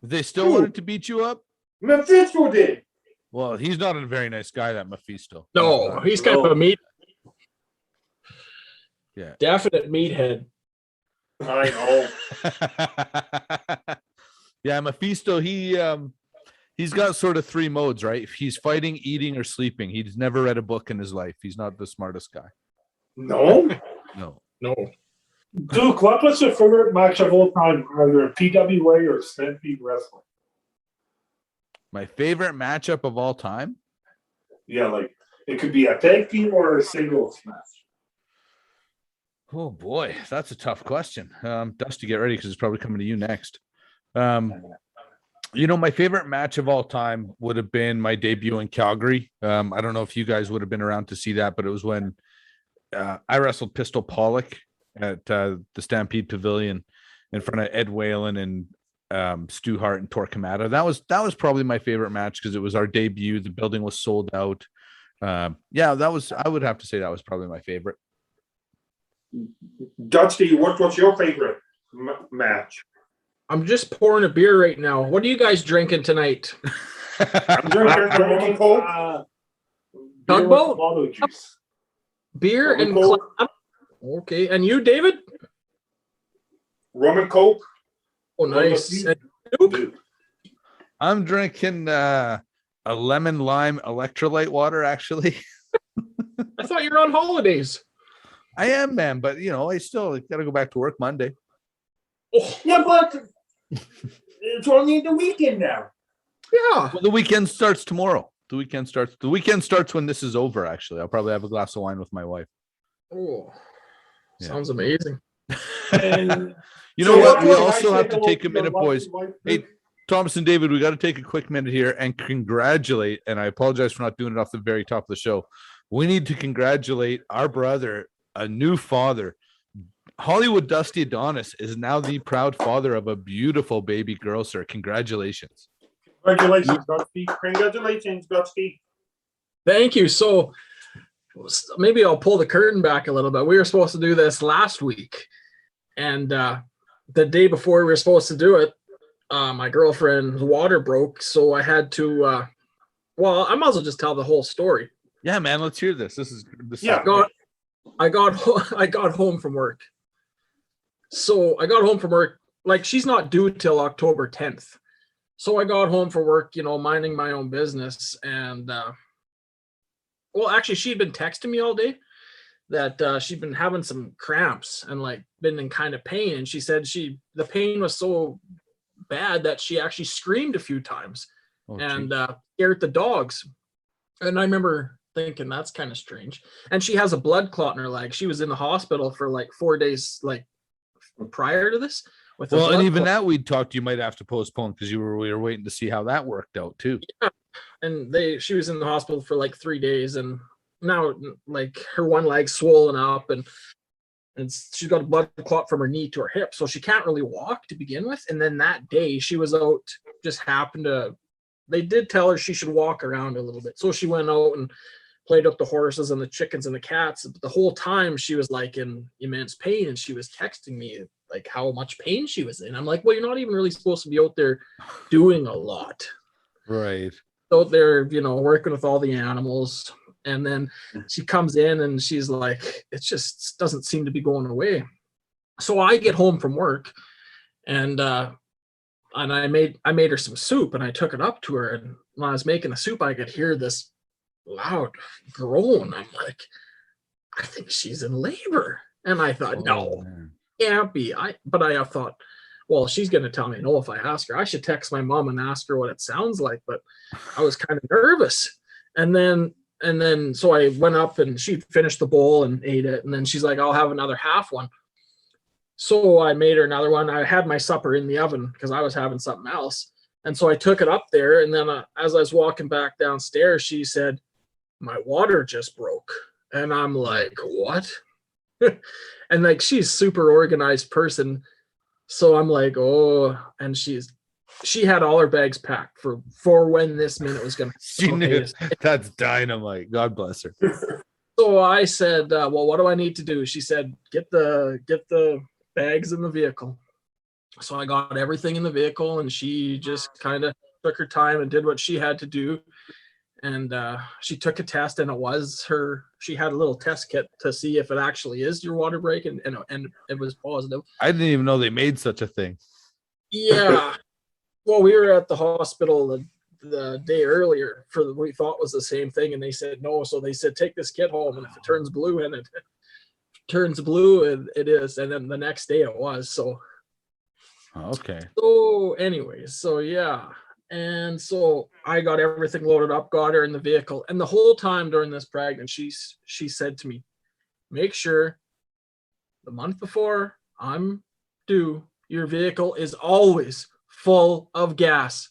They still wanted to beat you up? Mephisto did. Well, he's not a very nice guy, that Mephisto. No, he's kind of a meat. Yeah. Definite meathead. I know. Yeah, Mephisto, he's got sort of three modes, right? He's fighting, eating, or sleeping. He's never read a book in his life. He's not the smartest guy. No. Duke, what was your favorite match of all time, either PWA or Stampede Wrestling? My favorite matchup of all time? Yeah, like it could be a tag team or a singles match. Oh boy, that's a tough question. Dusty, get ready because it's probably coming to you next. My favorite match of all time would have been my debut in Calgary. I don't know if you guys would have been around to see that, but it was when I wrestled Pistol Pollock at the Stampede Pavilion in front of Ed Whalen and Stu Hart and Torquemada. That was probably my favorite match because it was our debut. The building was sold out. I would have to say that was probably my favorite. Dusty, what was your favorite match? I'm just pouring a beer right now. What are you guys drinking tonight? I'm drinking Roman Coke. Tugboat? Beer and Coke. Okay, and you, David? Rum and Coke. Oh, nice. I'm drinking a lemon lime electrolyte water, actually. I thought you were on holidays. I am, man, but I still got to go back to work Monday. Oh. Yeah, but It's only the weekend now. Yeah. Well, the weekend starts tomorrow. The weekend starts when this is over. Actually, I'll probably have a glass of wine with my wife. Oh, Yeah. sounds amazing. And You so know what? We can I also say have to hello take a your minute, lovely boys. wife, Hey, Luke? Thomas and David, we got to take a quick minute here and congratulate. And I apologize for not doing it off the very top of the show. We need to congratulate our brother, a new father. Hollywood Dusty Adonis is now the proud father of a beautiful baby girl, sir. Congratulations. Congratulations, Godspeed. Congratulations, Godspeed. Thank you. So maybe I'll pull the curtain back a little bit. We were supposed to do this last week, and the day before we were supposed to do it, my girlfriend's water broke, so I had to. Well, I might as well just tell the whole story. Yeah, man. Let's hear this. This is Yeah. I got home from work. So I got home from work. Like, she's not due till October 10th. So I got home from work, minding my own business, and well, actually, she'd been texting me all day that she'd been having some cramps and like been in kind of pain. And she said the pain was so bad that she actually screamed a few times and scared the dogs. And I remember thinking that's kind of strange. And she has a blood clot in her leg. She was in the hospital for like 4 days, like prior to this. Well, and even that we'd talked, you might have to postpone because we were waiting to see how that worked out too. Yeah. And she was in the hospital for like 3 days, and now like her one leg's swollen up, and she's got a blood clot from her knee to her hip, so she can't really walk to begin with. And then that day she was out, they did tell her she should walk around a little bit, so she went out and played up the horses and the chickens and the cats. But the whole time she was like in immense pain, and she was texting me like how much pain she was in. I'm like, well, you're not even really supposed to be out there doing a lot. Right. Out there, working with all the animals. And then she comes in and she's like, it just doesn't seem to be going away. So I get home from work, and I made her some soup, and I took it up to her. And when I was making the soup, I could hear this loud groan. I'm like, I think she's in labor. And I thought, no, can't be. But I thought, well, she's going to tell me no if I ask her. I should text my mom and ask her what it sounds like. But I was kind of nervous. And then so I went up, and she finished the bowl and ate it. And then she's like, I'll have another half one. So I made her another one. I had my supper in the oven because I was having something else. And so I took it up there. And then as I was walking back downstairs, she said, my water just broke. And I'm like, what? And like, she's super organized person. So I'm like, oh, and she had all her bags packed for when this minute was going to. She knew. That's dynamite. God bless her. So I said, well, what do I need to do? She said, get the bags in the vehicle. So I got everything in the vehicle, and she just kind of took her time and did what she had to do. And she took a test, and she had a little test kit to see if it actually is your water break, and it was positive. I didn't even know they made such a thing. Yeah. Well, we were at the hospital the day earlier for what we thought was the same thing, and they said no. So they said, take this kit home, and if it turns blue, and it turns blue, and it is. And then the next day it was. So okay. So anyways, so yeah. And so I got everything loaded up, got her in the vehicle. And the whole time during this pregnancy, she said to me, make sure the month before I'm due, your vehicle is always full of gas,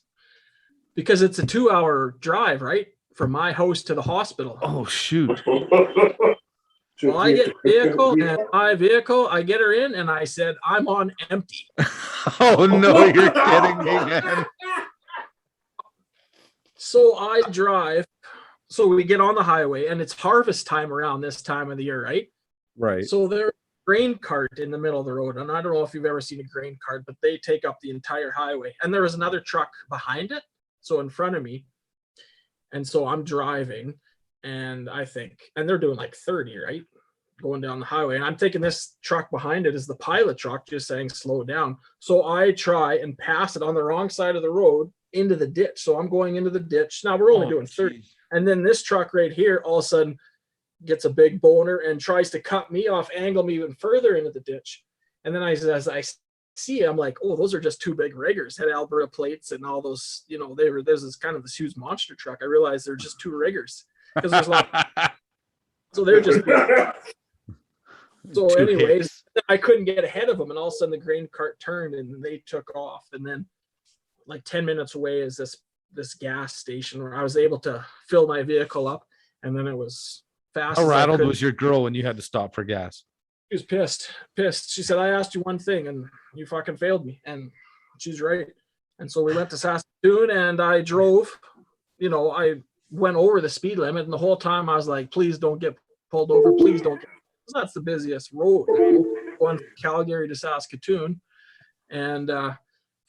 because it's a 2-hour drive, right? From my house to the hospital. Oh, shoot. Well, I get vehicle, and my vehicle, I get her in, and I said, I'm on empty. Oh, no, you're kidding me, man. So I drive. So we get on the highway, and it's harvest time around this time of the year, right? Right. So there's a grain cart in the middle of the road. And I don't know if you've ever seen a grain cart, but they take up the entire highway. And there was another truck behind it, so in front of me. And so I'm driving, and they're doing like 30, right? Going down the highway. And I'm thinking this truck behind it is the pilot truck, just saying slow down. So I try and pass it on the wrong side of the road into the ditch. So I'm going into the ditch. Now we're only doing 30. Geez. And then this truck right here all of a sudden gets a big boner and tries to cut me off, angle me even further into the ditch. And then as I see it, I'm like, oh, those are just two big riggers, had Alberta plates and all those, there's this kind of this huge monster truck. I realized they're just two riggers because there's a lot. So they're just. So Two anyways, hits. I couldn't get ahead of them, and all of a sudden the grain cart turned and they took off. And then, like 10 minutes away is this gas station where I was able to fill my vehicle up, and then it was fast. How as I rattled could. was your girl when you had to stop for gas? She was pissed. She said, I asked you one thing and you fucking failed me. And she's right. And so we went to Saskatoon and I drove, I went over the speed limit. And the whole time I was like, please don't get pulled over. Please don't. That's the busiest road going from Calgary to Saskatoon. And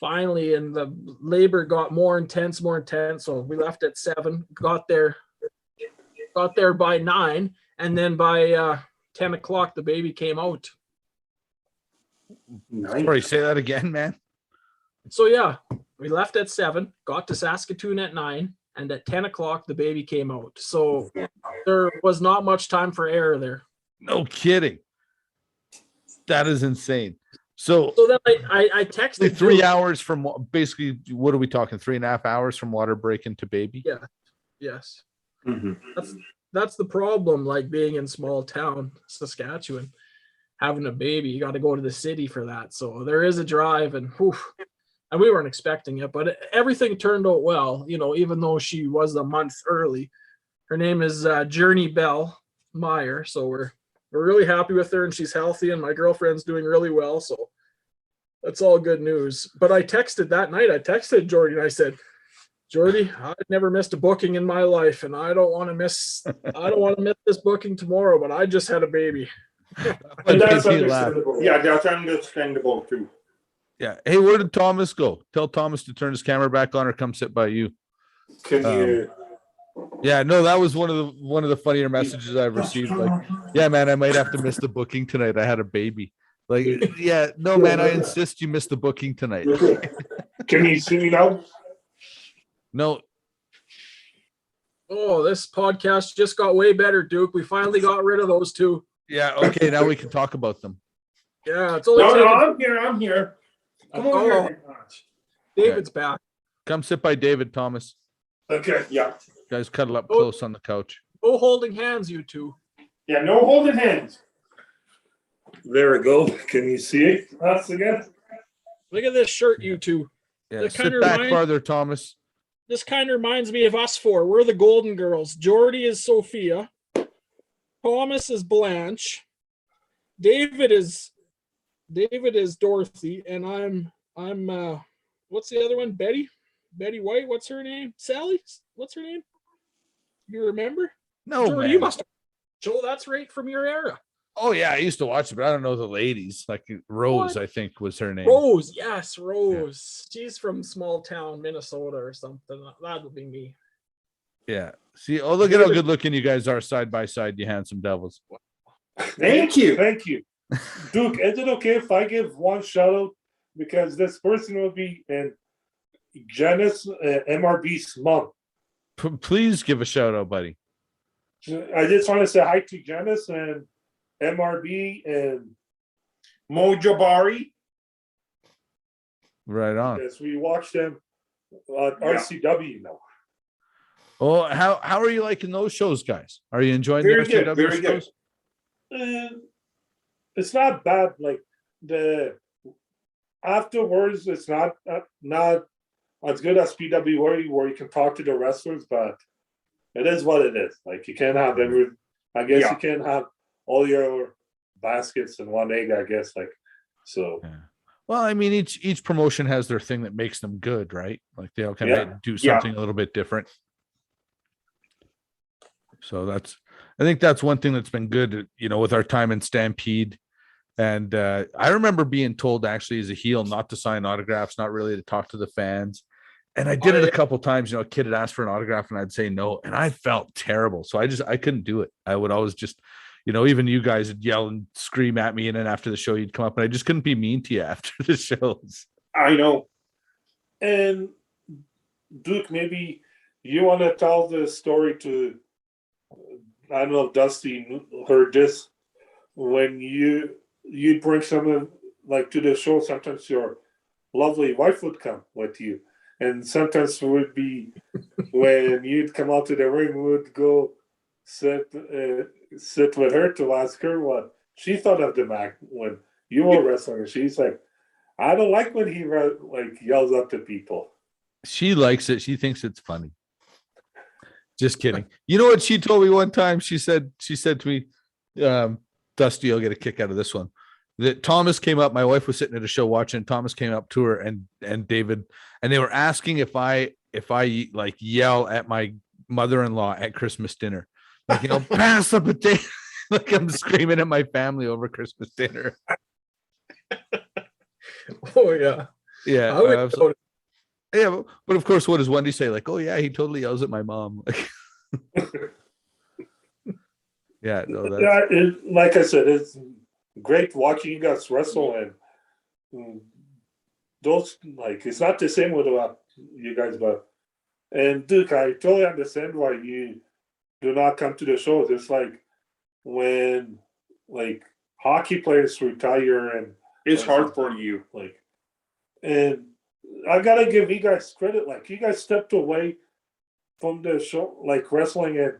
finally, and the labor got more intense. So we left at 7, got there by 9. And then by 10 o'clock, the baby came out. Nice. Sorry, say that again, man. So yeah, we left at 7, got to Saskatoon at 9, and at 10 o'clock, the baby came out. So there was not much time for error there. No kidding. That is insane. So then I texted 3 Duke. hours from basically, what are we talking? 3.5 hours from water breaking to baby? Yeah. Yes. Mhm. That's the problem, like being in small town Saskatchewan, having a baby, you got to go to the city for that. So there is a drive, and we weren't expecting it, but everything turned out well, even though she was a month early. Her name is Journey Bell Meyer, so we're really happy with her, and she's healthy, and my girlfriend's doing really well, so that's all good news. But I texted Jordy and I said, Jordy, I've never missed a booking in my life, and I don't want to miss this booking tomorrow, but I just had a baby. And that's Makes me laugh. understandable. Yeah, that's understandable too. Yeah. Hey, where did Thomas go? Tell Thomas to turn his camera back on or come sit by you. Can you? Yeah, no, that was one of the funnier messages I've received. Like, yeah, man, I might have to miss the booking tonight. I had a baby. Like, yeah, no, man, I insist you miss the booking tonight. Can you see me now? No, Oh, this podcast just got way better, Duke. We finally got rid of those two. yeah, okay, now we can talk about them. Yeah, it's only No, taken- I'm here. Come Oh. on here. David's back. Come sit by David, Thomas. Okay. Yeah. Guys, cuddle up close on the couch. Go holding hands, you two. Yeah, no holding hands. There we go. Can you see us again? Look at this shirt, you two. Yeah, That sit kinda back remind- farther, Thomas. This kind of reminds me of us four. We're the Golden Girls. Jordy is Sophia. Thomas is Blanche. David is Dorothy, and I'm what's the other one? Betty White. What's her name? Sally. What's her name? You remember? No, Jordy, man. you must have. Joe, that's right from your era. Oh yeah, I used to watch it, but I don't know the ladies. Like Rose, What? I think was her name. Rose, yes, Rose. She's from small town Minnesota or something. That'll be me. Yeah. See, oh look at how good looking you guys are side by side, you handsome devils. Thank you. Thank you. Duke, is it okay if I give one shout out? Because this person will be in Janice MRB's mom. Please give a shout out, buddy. I just want to say hi to Janice and MRB and Mojabari. Right on. as we watch them on RCW now. Oh, how are you liking those shows, guys? Are you enjoying Very the good, RCW very good. shows? It's not bad. Like the afterwards, it's not as good as PWA where you can talk to the wrestlers, but it is what it is. Like you can't have every. I guess Yeah. you can't have all your baskets in one egg. I guess like so. Yeah. Well, I mean, each promotion has their thing that makes them good, right? Like they all kind Yeah. of do something a little bit different. So I think that's one thing that's been good, with our time in Stampede. And I remember being told actually as a heel not to sign autographs, not really to talk to the fans. And I did it a couple times, a kid had asked for an autograph and I'd say no. And I felt terrible. So I couldn't do it. I would always just, even you guys would yell and scream at me. And then after the show, you'd come up and I just couldn't be mean to you after the shows. I know. And Duke, maybe you want to tell the story to. I don't know if Dusty heard this when you bring some of like to the show, sometimes your lovely wife would come with you, and sometimes it would be when you'd come out to the ring, we would go sit with her to ask her what she thought of the match when you were wrestling. And she's like, I don't like when he like yells up to people. She likes it. She thinks it's funny. Just kidding. You know what she told me one time? She said to me, Dusty, you'll get a kick out of this one. That Thomas came up. My wife was sitting at a show watching. Thomas came up to her and David, and they were asking if I like yell at my mother-in-law at Christmas dinner, like, pass the potato. Like I'm screaming at my family over Christmas dinner. Oh yeah, yeah, I would yeah. But of course, what does Wendy say? Like, oh yeah, he totally yells at my mom. Yeah, no, that's... Yeah, like I said, it's great watching you guys wrestle, and those, like, it's not the same with you guys, but, and Duke, I totally understand why you do not come to the shows. It's like when, like, hockey players retire, and It's hard for you. like, and I gotta give you guys credit. Like, you guys stepped away from the show, like wrestling, and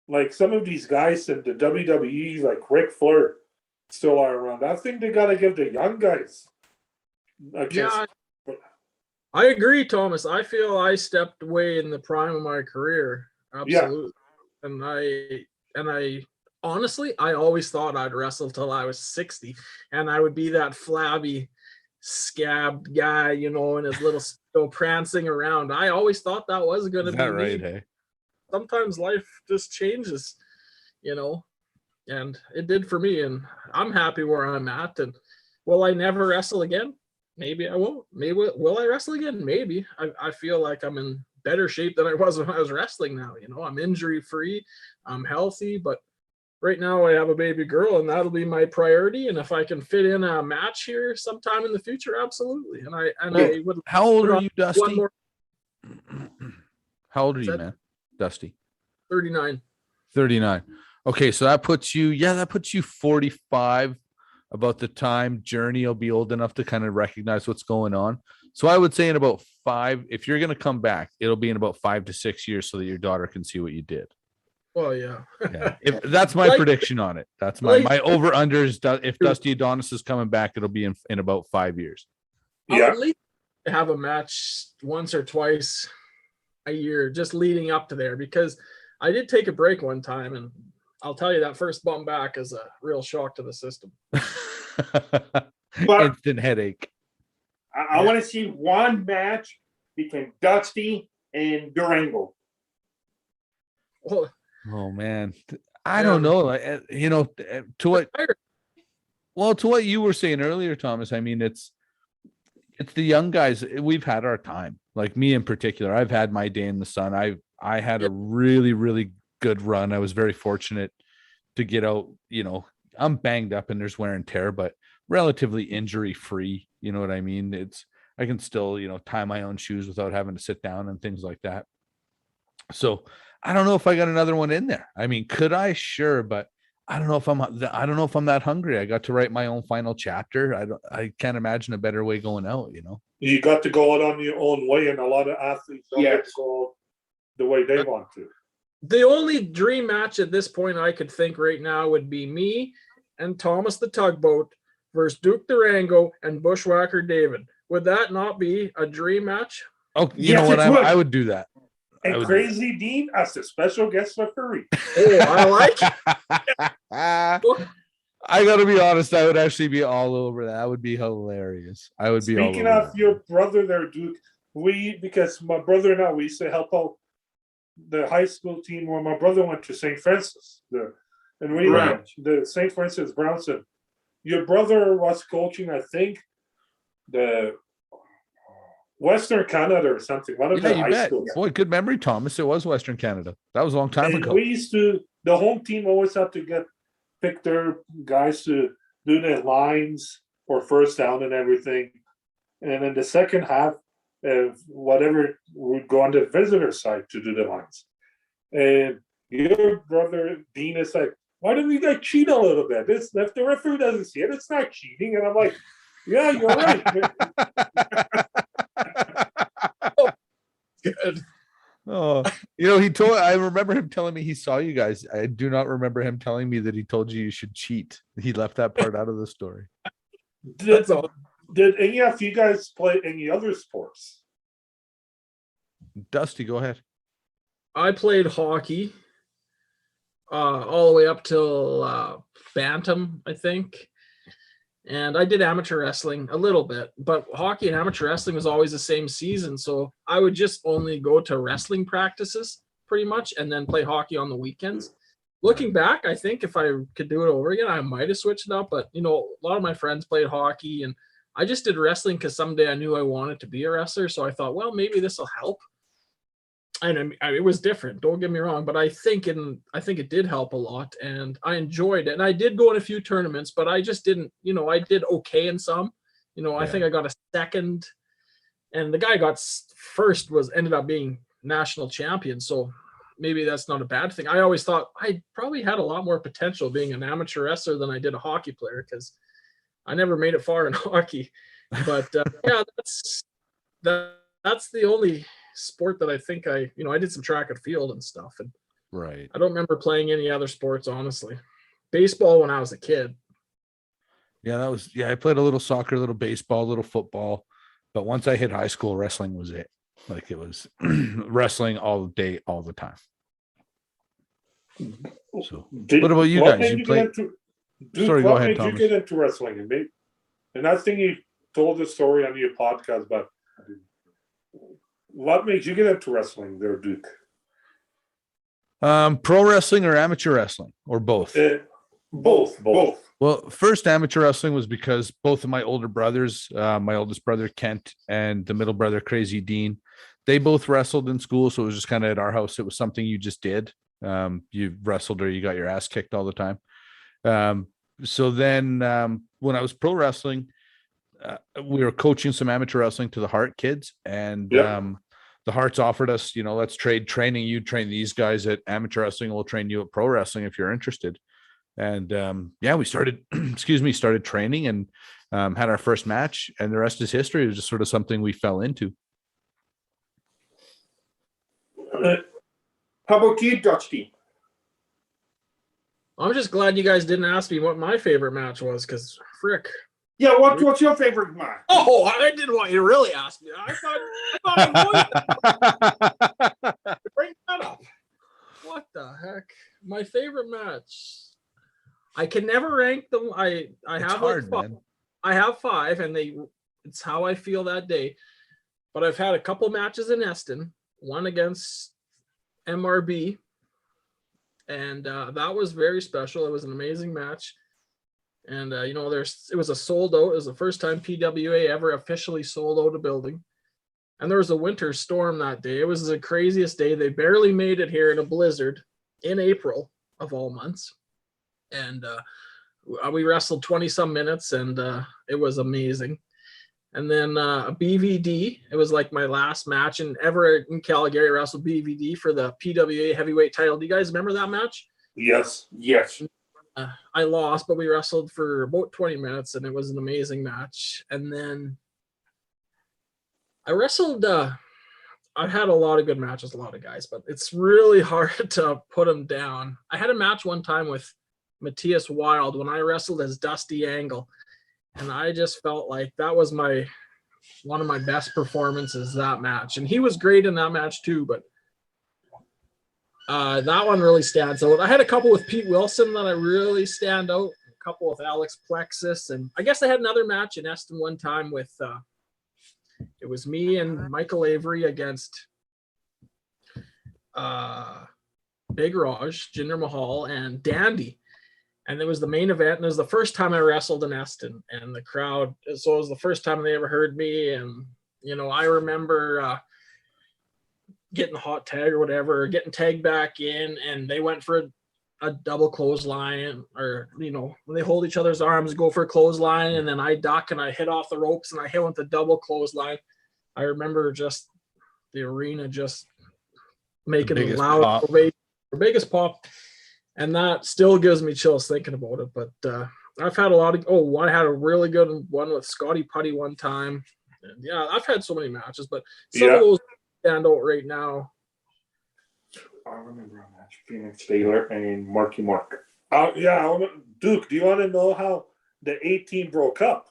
like some of these guys in the WWE, like Ric Flair, still are around. I think they gotta give the young guys a chance. Yeah, I agree, Thomas. I feel I stepped away in the prime of my career. Absolutely. Yeah. And I honestly, I always thought I'd wrestle till I was 60, and I would be that flabby, scabbed guy, in his little prancing around. I always thought that was going to be right, me. hey? Sometimes life just changes, and it did for me, and I'm happy where I'm at. And will I never wrestle again? Maybe I won't. Maybe will I wrestle again? Maybe. I feel like I'm in better shape than I was when I was wrestling now. I'm injury free, I'm healthy, but right now I have a baby girl, and that'll be my priority. And if I can fit in a match here sometime in the future, absolutely. And I would. How old are you, Dusty? How old are you, man? Dusty? 39. 39. Okay, so that puts you 45. About the time Journey will be old enough to kind of recognize what's going on. So I would say in about 5, if you're going to come back, it'll be in about 5 to 6 years so that your daughter can see what you did. Well, yeah. Yeah. If that's my prediction on it. That's my over under is if Dusty Adonis is coming back, it'll be in about 5 years. Yeah. At least have a match once or twice a year just leading up to there, because I did take a break one time, and I'll tell you that first bump back is a real shock to the system. But instant headache. I want to see one match between Dusty and Durango. Oh man, I don't know. To what you were saying earlier, Thomas. I mean, it's the young guys. We've had our time. Like me in particular, I've had my day in the sun. I had a really, really good run. I was very fortunate to get out. I'm banged up and there's wear and tear, but relatively injury free. You know what I mean? I can still, tie my own shoes without having to sit down and things like that. So I don't know if I got another one in there. I mean, could I? Sure, but I don't know if I'm that hungry. I got to write my own final chapter. I can't imagine a better way going out. You got to go out on your own way, and a lot of athletes don't get to go the way they want to. The only dream match at this point I could think right now would be me and Thomas the Tugboat versus Duke Durango and Bushwhacker David. Would that not be a dream match? Oh, you know what? I would do that. And Crazy Dean as a special guest referee. Oh, I like it. I got to be honest. I would actually be all over that. That would be hilarious. I would be all over Speaking of that. your brother there, Duke, because my brother and I, we used to help out the high school team when my brother went to St. Francis. And we went the St. Francis Brownson. Your brother was coaching, I think, the Western Canada or something. One of the high schools. Boy, good memory, Thomas. It was Western Canada. That was a long time ago. We used to, the home team always had to pick their guys to do their lines for first down and everything. And in the second half, whatever would go on the visitor side to do the lines. And your brother Dean is like, why don't we like cheat a little bit? This if the referee doesn't see it, it's not cheating. And I'm like, yeah, you're right. Good. Oh, I remember him telling me he saw you guys. I do not remember him telling me that he told you should cheat. He left that part out of the story. That's all. Did any of you guys play any other sports? Dusty, go ahead. I played hockey all the way up till bantam, I think. And I did amateur wrestling a little bit, but hockey and amateur wrestling was always the same season. So I would just only go to wrestling practices pretty much and then play hockey on the weekends. Looking back, I think if I could do it over again, I might have switched it up. But, a lot of my friends played hockey and I just did wrestling because someday I knew I wanted to be a wrestler. So I thought, well, maybe this will help. And it was different. Don't get me wrong, but I think it did help a lot, and I enjoyed it. And I did go in a few tournaments, but I just didn't. I did okay in some. I think I got a second, and the guy got first ended up being national champion. So maybe that's not a bad thing. I always thought I probably had a lot more potential being an amateur wrestler than I did a hockey player because I never made it far in hockey. But yeah, that's the only sport that I think I did some track and field and stuff, and Right. I don't remember playing any other sports, honestly. Baseball when I was a kid. Yeah, I played a little soccer, a little baseball, a little football, but once I hit high school, wrestling was it. Like it was wrestling all day, all the time. So what about you guys? You played? Sorry, go ahead, Thomas. You get into wrestling, and I think you told the story on your podcast, but what made you get into wrestling there, Duke? Pro wrestling or amateur wrestling or both? Both. Well, first amateur wrestling was because both of my older brothers, my oldest brother Kent and the middle brother Crazy Dean, they both wrestled in school. So it was just kind of at our house. It was something you just did. You wrestled or you got your ass kicked all the time. So then when I was pro wrestling, we were coaching some amateur wrestling to the Hart kids, and the Harts offered us, let's trade training. You train these guys at amateur wrestling, we'll train you at pro wrestling if you're interested. And we started, started training and had our first match, and the rest is history. It was just sort of something we fell into. How about you, Dusty? I'm just glad you guys didn't ask me what my favorite match was, because frick. Yeah, what's your favorite match? Oh, I didn't want you to really ask me. I thought bring that up. What the heck? My favorite match. I can never rank them. I have hard, like man. I have 5, and it's how I feel that day. But I've had a couple matches in Eston, one against MRB, and that was very special. It was an amazing match. And, it was a sold out. It was the first time PWA ever officially sold out a building. And there was a winter storm that day. It was the craziest day. They barely made it here in a blizzard in April of all months. And we wrestled 20 some minutes, and it was amazing. And then a BVD, it was like my last match ever in Calgary. I wrestled BVD for the PWA heavyweight title. Do you guys remember that match? Yes. I lost, but we wrestled for about 20 minutes, and it was an amazing match. And then I wrestled. I've had a lot of good matches, a lot of guys, but it's really hard to put them down. I had a match one time with Matthias Wild when I wrestled as Dusty Angle, and I just felt like that was one of my best performances, that match. And he was great in that match too, but that one really stands out. I had a couple with Pete Wilson that I really stand out. A couple with Alex Plexus, and I guess I had another match in Eston one time with it was me and Michael Avery against Big Raj, Jinder Mahal, and Dandy. And it was the main event, and it was the first time I wrestled in Eston, and the crowd. So it was the first time they ever heard me, and I remember getting the hot tag or whatever, or getting tagged back in, and they went for a double clothesline, or when they hold each other's arms, go for a clothesline, and then I duck and I hit off the ropes and I hit with the double clothesline. I remember just the arena just making loud, the biggest pop. And that still gives me chills thinking about it. But I've had a lot of, I had a really good one with Scotty Putty one time. And yeah, I've had so many matches, but some of those stand out right now. I remember a match, Phoenix Taylor and Marky Mark. Duke, do you want to know how the 18 broke up?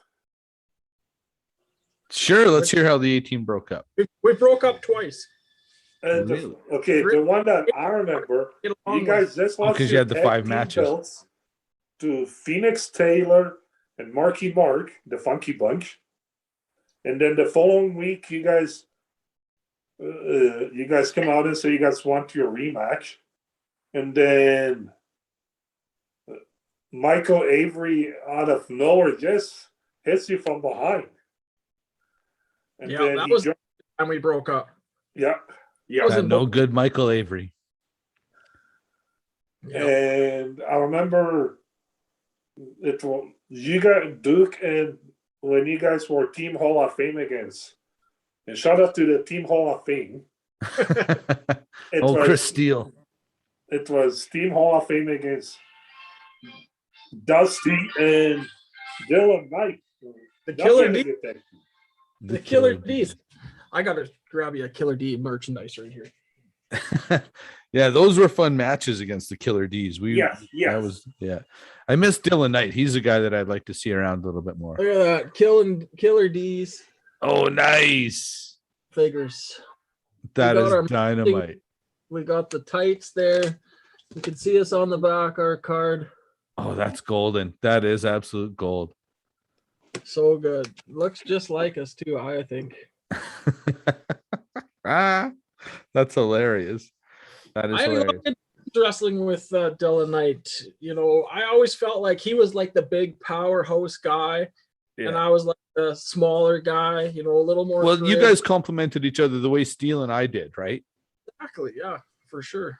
Sure, let's hear how the 18 broke up. We broke up twice. And Really? the one that I remember, you guys just lost because you had the tag 5 team matches. belts to Phoenix Taylor and Marky Mark, the Funky Bunch. And then the following week, you guys come out and say you guys want your rematch. And then Michael Avery out of nowhere just hits you from behind. And Yeah, then that was the time we broke up. Yeah. No good Michael Avery. Yeah. And I remember it was you got Duke and when you guys were Team Hall of Fame against. And shout out to the Team Hall of Fame. Chris Steele. It was Team Hall of Fame against Dusty and Dylan Knight. The Killer D. The Killer D's. I gotta grab you a Killer D merchandise right here. Yeah, those were fun matches against the Killer D's. Yes. I miss Dylan Knight. He's a guy that I'd like to see around a little bit more. Look at that. Killer D's. Oh, nice. Figures. That is dynamite. We got the tights there. You can see us on the back, our card. Oh, that's golden. That is absolute gold. So good. Looks just like us too, I think. That's hilarious. That is hilarious. I wrestling with Dylan Knight. You know, I always felt like he was like the big powerhouse guy, and I was like the smaller guy. You know, a little more. Well, you guys complimented each other the way Steele and I did, right? Exactly. Yeah, for sure.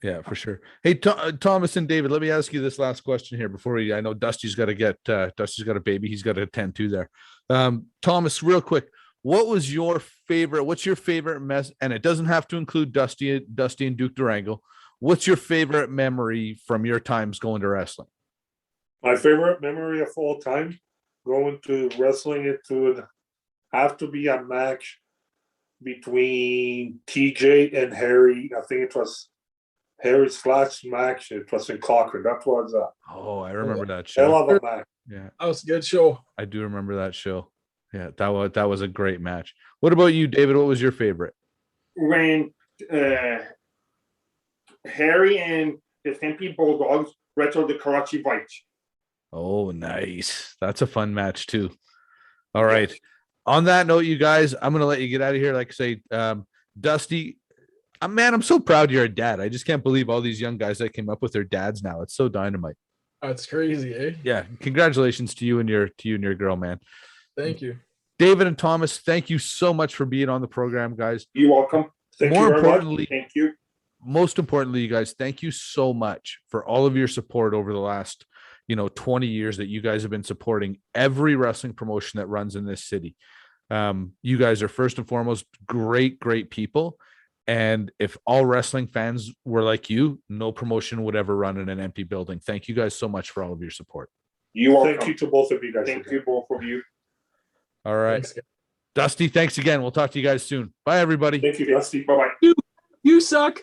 Yeah, for sure. Hey, Thomas and David, let me ask you this last question here before I know Dusty's got a baby. He's got to attend to there. Thomas, real quick, what's your favorite mess? And it doesn't have to include Dusty and Duke Durango. What's your favorite memory from your times going to wrestling? My favorite memory of all time going to wrestling, it would have to be a match between TJ and Harry. I think it was Harry's last match. It was in Cochrane. That was I remember that show. hell of a match. Yeah, that was a good show. I do remember that show. Yeah, that was a great match. What about you, David? What was your favorite? When Harry and the Stampede Bulldogs wrestled the Karachi Vice. Oh, nice. That's a fun match too. All right. On that note, you guys, I'm going to let you get out of here. Like I say, Dusty, man, I'm so proud you're a dad. I just can't believe all these young guys that came up with their dads now. It's so dynamite. That's crazy, eh? Yeah. Congratulations to you and your girl, man. Thank you. David and Thomas, thank you so much for being on the program, guys. You're welcome. Thank you very much. Thank you. Most importantly, you guys, thank you so much for all of your support over the last 20 years that you guys have been supporting every wrestling promotion that runs in this city. You guys are first and foremost great people. And if all wrestling fans were like you, no promotion would ever run in an empty building. Thank you guys so much for all of your support. You're welcome. Thank you to both of you guys. Thank you both of you. All right. Thanks, Dusty, thanks again. We'll talk to you guys soon. Bye, everybody. Thank you, Dusty. Bye-bye. You suck.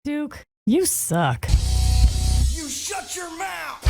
Duke, you suck. You shut your mouth!